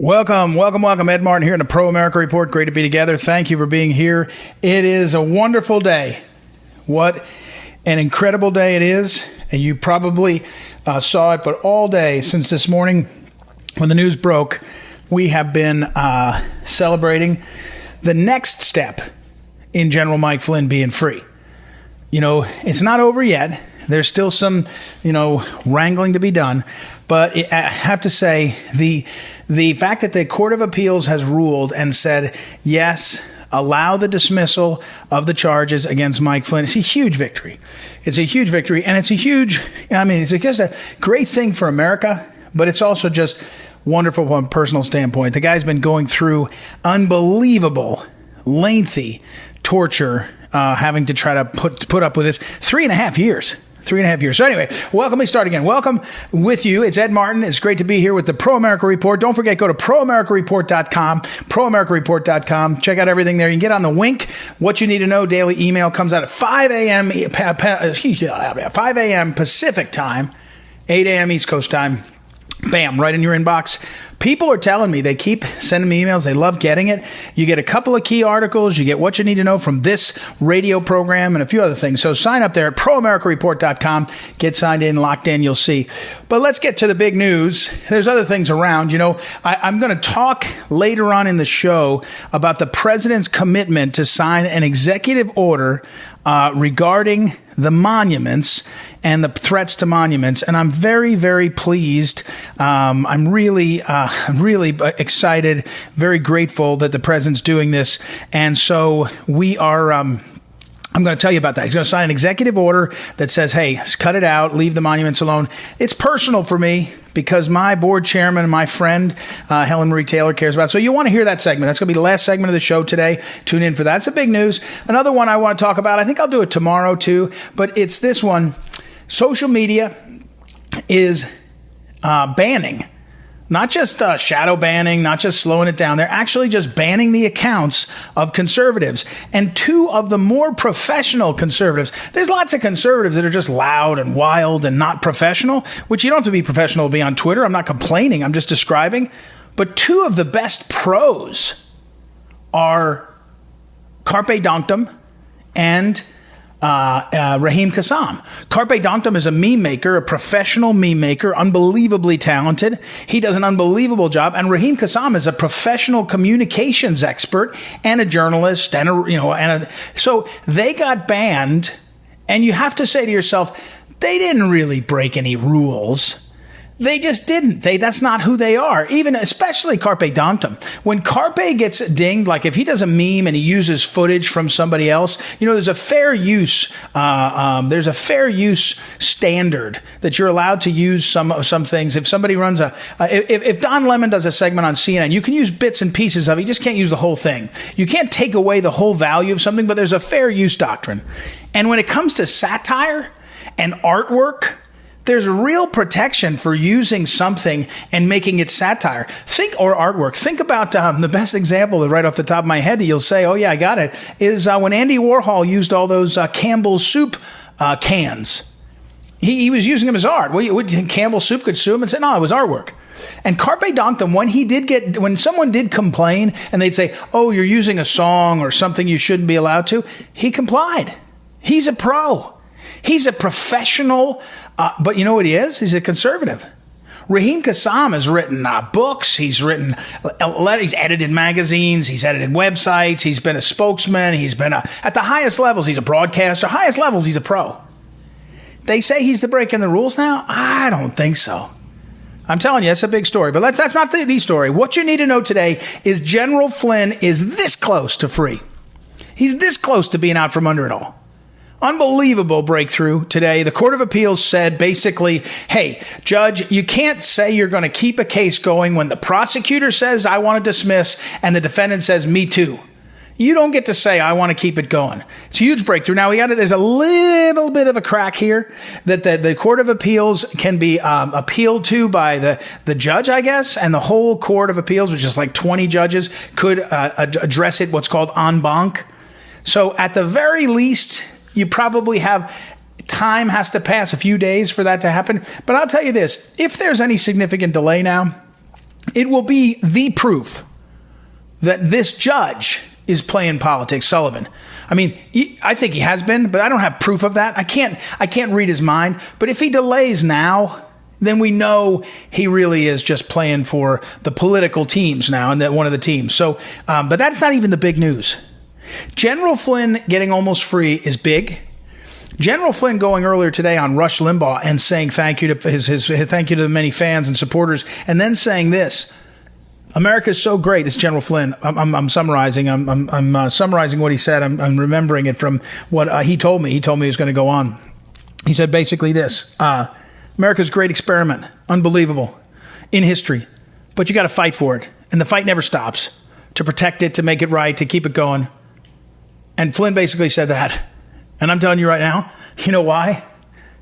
Welcome. Ed Martin here in the Pro America Report. Great to be together. Thank you for being here. It is a wonderful day. What an incredible day it is. And you probably saw it, but all day since this morning when the news broke, we have been celebrating the next step in General Mike Flynn being free. You know, it's not over yet. There's still some, wrangling to be done. But I have to say, the fact that the Court of Appeals has ruled and said, yes, allow the dismissal of the charges against Mike Flynn, it's a huge victory. It's a huge victory. And it's just a great thing for America, but it's also just wonderful from a personal standpoint. The guy's been going through unbelievable, lengthy torture, having to try to put up with this 3.5 years. 3.5 years. So anyway, welcome. We start again. Welcome with you. It's Ed Martin. It's great to be here with the Pro America Report. Don't forget, go to proamericareport.com, proamericareport.com. Check out everything there. You can get on the Wink. What you need to know daily email comes out at 5 a.m. Pacific time, 8 a.m. East Coast time. Bam, right in your inbox. People are telling me, they keep sending me emails. They love getting it. You get a couple of key articles. You get what you need to know from this radio program and a few other things. So sign up there at proamericareport.com. Get signed in, locked in, you'll see. But let's get to the big news. There's other things around. I'm going to talk later on in the show about the president's commitment to sign an executive order regarding the monuments and the threats to monuments. And I'm very, very pleased. I'm really excited, very grateful that the president's doing this. And so we are... I'm going to tell you about that. He's going to sign an executive order that says, hey, cut it out, leave the monuments alone. It's personal for me because my board chairman and my friend, Helen Marie Taylor, cares about it. So you want to hear that segment. That's going to be the last segment of the show today. Tune in for that. It's a big news. Another one I want to talk about, I think I'll do it tomorrow too, but it's this one. Social media is banning. Not just shadow banning, not just slowing it down. They're actually just banning the accounts of conservatives. And two of the more professional conservatives, there's lots of conservatives that are just loud and wild and not professional, which you don't have to be professional to be on Twitter. I'm not complaining. I'm just describing. But two of the best pros are Carpe Diem and Raheem Kassam. Carpe Diem is a meme maker, a professional meme maker, unbelievably talented. He does an unbelievable job. And Raheem Kassam is a professional communications expert and a journalist, so they got banned. And you have to say to yourself, they didn't really break any rules. They just didn't. That's not who they are. Especially Carpe Diem. When Carpe gets dinged, like if he does a meme and he uses footage from somebody else, there's a fair use. There's a fair use standard that you're allowed to use some things. If somebody runs if Don Lemon does a segment on CNN, you can use bits and pieces of it. You just can't use the whole thing. You can't take away the whole value of something, but there's a fair use doctrine. And when it comes to satire and artwork, there's real protection for using something and making it satire. Or artwork. Think about the best example right off the top of my head that you'll say, oh yeah, I got it, is when Andy Warhol used all those Campbell's soup cans. He was using them as art. Campbell's soup could sue him and say, no, it was artwork. And Carpe Diem, when someone did complain and they'd say, oh, you're using a song or something you shouldn't be allowed to, he complied. He's a pro. He's a professional, but you know what he is? He's a conservative. Raheem Kassam has written books. He's edited magazines. He's edited websites. He's been a spokesman. He's been at the highest levels. He's a broadcaster. Highest levels, he's a pro. They say he's breaking the rules now. I don't think so. I'm telling you, it's a big story. But that's not the story. What you need to know today is General Flynn is this close to free. He's this close to being out from under it all. Unbelievable breakthrough today. The Court of Appeals said basically, hey, judge, you can't say you're going to keep a case going when the prosecutor says, I want to dismiss, and the defendant says, me too. You don't get to say, I want to keep it going. It's a huge breakthrough. Now, there's a little bit of a crack here that the Court of Appeals can be appealed to by the judge, I guess, and the whole Court of Appeals, which is like 20 judges, could address it, what's called en banc. So at the very least, you probably have time has to pass, a few days for that to happen. But I'll tell you this, if there's any significant delay now, It will be the proof that this judge is playing politics, Sullivan. I mean, I think he has been, but I don't have proof of that. I can't read his mind. But if he delays now, then we know he really is just playing for the political teams now and that one of the teams. So, but that's not even the big news. General Flynn getting almost free is big. General Flynn going earlier today on Rush Limbaugh and saying thank you to his thank you to the many fans and supporters, and then saying this: America is so great. This is General Flynn. I'm summarizing. I'm summarizing what he said. I'm remembering it from what he told me. He told me he was going to go on. He said basically this: America's a great experiment, unbelievable in history, but you got to fight for it, and the fight never stops. To protect it, to make it right, to keep it going. And Flynn basically said that. And I'm telling you right now, you know why?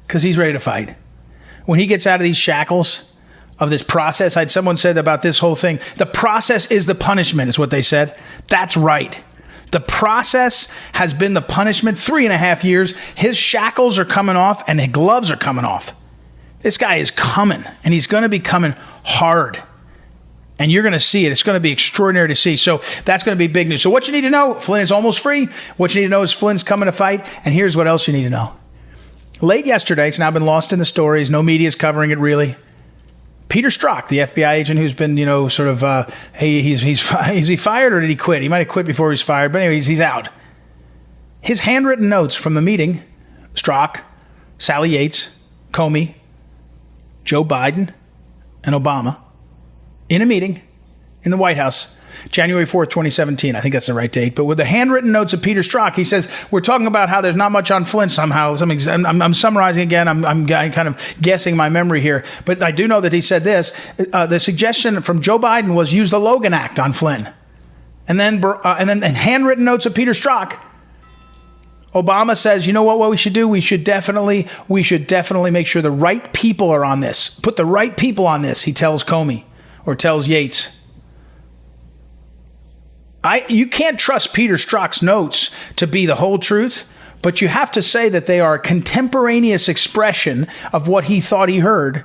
Because he's ready to fight. When he gets out of these shackles of this process, someone said about this whole thing, the process is the punishment, is what they said. That's right. The process has been the punishment. 3.5 years. His shackles are coming off and his gloves are coming off. This guy is coming, and he's going to be coming hard. And you're going to see it. It's going to be extraordinary to see. So that's going to be big news. So what you need to know, Flynn is almost free. What you need to know is Flynn's coming to fight. And here's what else you need to know. Late yesterday, it's now been lost in the stories. No media is covering it really. Peter Strzok, the FBI agent who's been, sort of, is he fired or did he quit? He might have quit before he was fired. But anyways, he's out. His handwritten notes from the meeting, Strzok, Sally Yates, Comey, Joe Biden, and Obama, in a meeting in the White House, January 4th, 2017. I think that's the right date. But with the handwritten notes of Peter Strzok, he says, we're talking about how there's not much on Flynn somehow. I'm summarizing again. I'm kind of guessing my memory here. But I do know that he said this. The suggestion from Joe Biden was use the Logan Act on Flynn. And then handwritten notes of Peter Strzok. Obama says, you know what we should do? We should definitely make sure the right people are on this. Put the right people on this, he tells Comey. Or tells Yates. You can't trust Peter Strzok's notes to be the whole truth, but you have to say that they are a contemporaneous expression of what he thought he heard.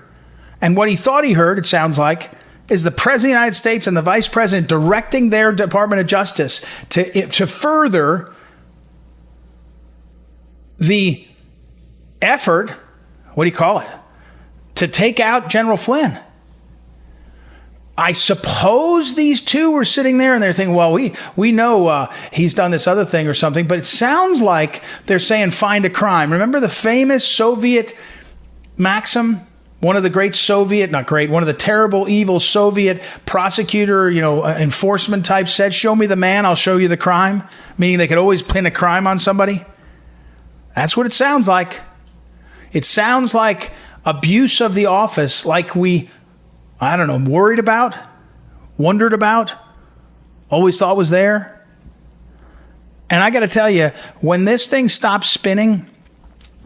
And what he thought he heard, it sounds like, is the President of the United States and the Vice President directing their Department of Justice to further the effort, to take out General Flynn. I suppose these two were sitting there and they're thinking, well, we know he's done this other thing or something, but it sounds like they're saying find a crime. Remember the famous Soviet maxim? One of the one of the terrible, evil Soviet prosecutor, enforcement type said, show me the man, I'll show you the crime. Meaning they could always pin a crime on somebody. That's what it sounds like. It sounds like abuse of the office, like worried about, wondered about, always thought was there. And I got to tell you, when this thing stops spinning,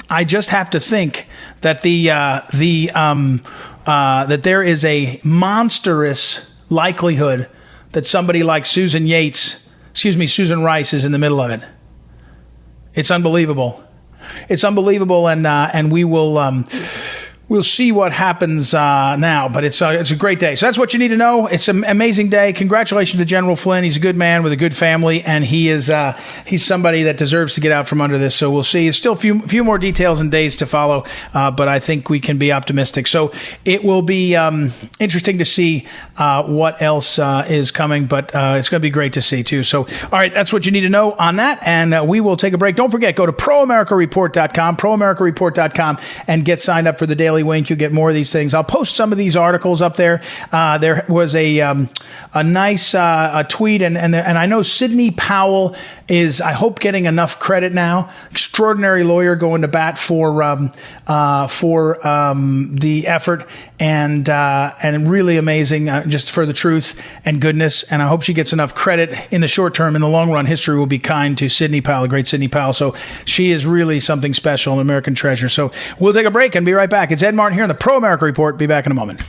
I just have to think that that there is a monstrous likelihood that somebody like Susan Rice is in the middle of it. It's unbelievable. It's unbelievable, and we will. We'll see what happens now, but it's a great day. So that's what you need to know. It's an amazing day. Congratulations to General Flynn. He's a good man with a good family, and he's somebody that deserves to get out from under this. So we'll see. There's still a few more details and days to follow, but I think we can be optimistic. So it will be interesting to see what else is coming, but it's going to be great to see too. So, all right, that's what you need to know on that, and we will take a break. Don't forget, go to proamericareport.com, and get signed up for the Daily Wink. You'll get more of these things. I'll post some of these articles up there. There was a nice tweet, and I know Sidney Powell is, I hope, getting enough credit now. Extraordinary lawyer going to bat for the effort, and really amazing just for the truth and goodness. And I hope she gets enough credit in the short term. In the long run, history will be kind to Sidney Powell, the great Sidney Powell. So she is really something special, an American treasure. So we'll take a break and be right back. It's Ed Martin here on the Pro America Report. Be back in a moment.